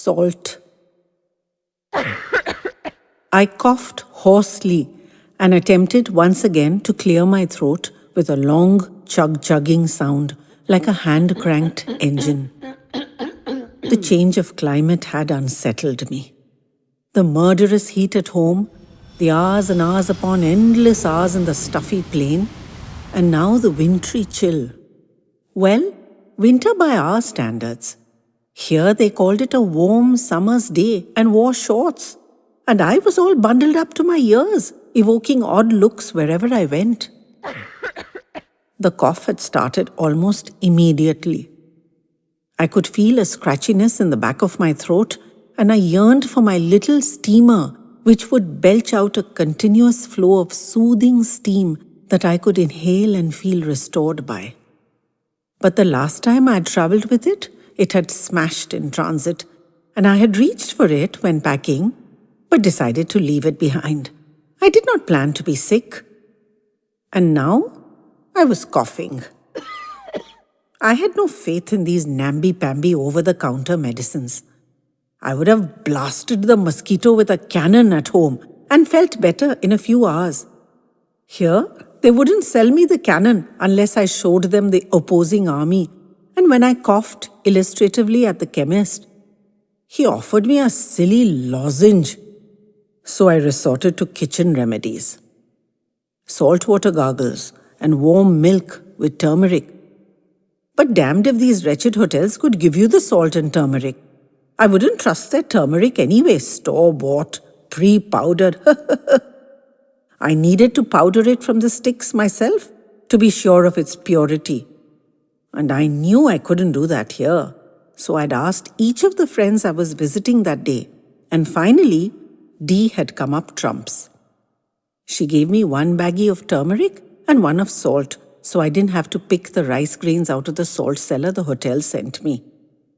Salt. I coughed hoarsely and attempted once again to clear my throat with a long chug-chugging sound like a hand-cranked engine. The change of climate had unsettled me. The murderous heat at home, the hours and hours upon endless hours in the stuffy plane, and now the wintry chill. Well, winter by our standards. Here they called it a warm summer's day and wore shorts, and I was all bundled up to my ears, evoking odd looks wherever I went. The cough had started almost immediately. I could feel a scratchiness in the back of my throat, and I yearned for my little steamer, which would belch out a continuous flow of soothing steam that I could inhale and feel restored by. But the last time I had travelled with it, it had smashed in transit, and I had reached for it when packing, but decided to leave it behind. I did not plan to be sick. And now I was coughing. I had no faith in these namby-pamby over-the-counter medicines. I would have blasted the mosquito with a cannon at home and felt better in a few hours. Here, they wouldn't sell me the cannon unless I showed them the opposing army, and when I coughed illustratively at the chemist, he offered me a silly lozenge. So I resorted to kitchen remedies. Saltwater gargles and warm milk with turmeric. But damned if these wretched hotels could give you the salt and turmeric. I wouldn't trust their turmeric anyway, store-bought, pre-powdered. I needed to powder it from the sticks myself to be sure of its purity. And I knew I couldn't do that here. So I'd asked each of the friends I was visiting that day. And finally, Dee had come up trumps. She gave me one baggie of turmeric and one of salt, so I didn't have to pick the rice grains out of the salt cellar the hotel sent me.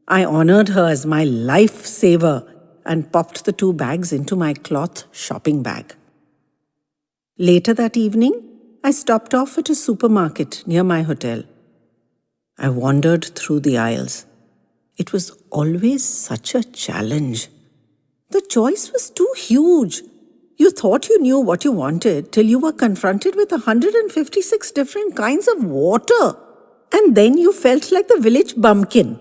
I honored her as my lifesaver and popped the 2 bags into my cloth shopping bag. Later that evening, I stopped off at a supermarket near my hotel. I wandered through the aisles. It was always such a challenge. The choice was too huge. You thought you knew what you wanted till you were confronted with 156 different kinds of water. And then you felt like the village bumpkin.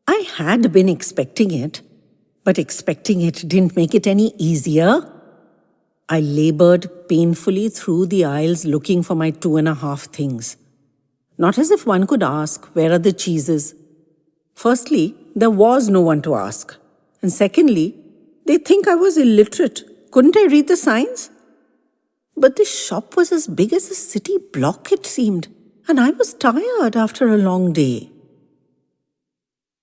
I had been expecting it, but expecting it didn't make it any easier. I labored painfully through the aisles looking for my 2.5 things. Not as if one could ask, where are the cheeses? Firstly, there was no one to ask. And secondly, they think I was illiterate. Couldn't I read the signs? But this shop was as big as a city block, it seemed, and I was tired after a long day.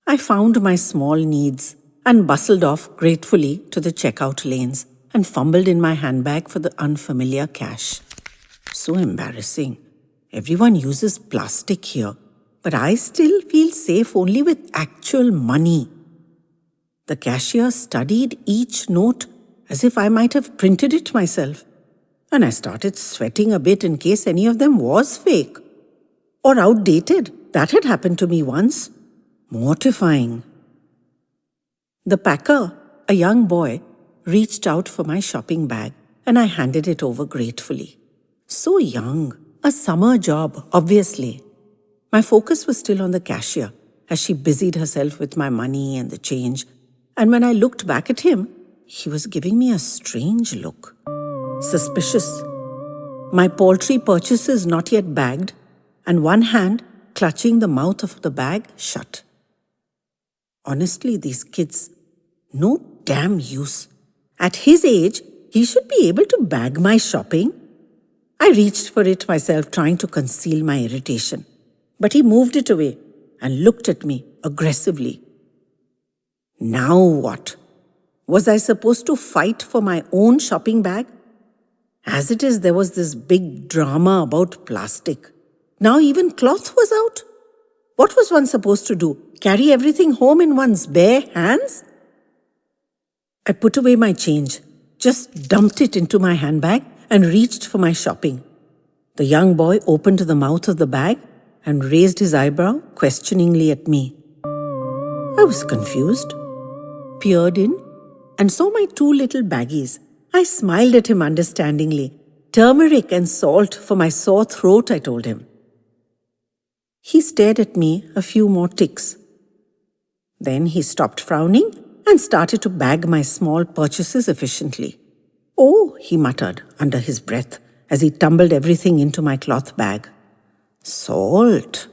I found my small needs and bustled off gratefully to the checkout lanes and fumbled in my handbag for the unfamiliar cash. So embarrassing. Everyone uses plastic here, but I still feel safe only with actual money. The cashier studied each note as if I might have printed it myself, and I started sweating a bit in case any of them was fake or outdated. That had happened to me once. Mortifying. The packer, a young boy, reached out for my shopping bag, and I handed it over gratefully. So young. A summer job, obviously. My focus was still on the cashier as she busied herself with my money and the change, and when I looked back at him, he was giving me a strange look. Suspicious. My paltry purchases not yet bagged, and one hand clutching the mouth of the bag shut. Honestly, these kids, no damn use. At his age, he should be able to bag my shopping. I reached for it myself, trying to conceal my irritation. But he moved it away and looked at me aggressively. Now what? Was I supposed to fight for my own shopping bag? As it is, there was this big drama about plastic. Now even cloth was out. What was one supposed to do? Carry everything home in one's bare hands? I put away my change, just dumped it into my handbag and reached for my shopping. The young boy opened the mouth of the bag and raised his eyebrow questioningly at me. I was confused. peered in, and saw my 2 little baggies. I smiled at him understandingly. "Turmeric and salt for my sore throat," I told him. He stared at me a few more ticks. Then he stopped frowning and started to bag my small purchases efficiently. "Oh," he muttered under his breath as he tumbled everything into my cloth bag. "Salt.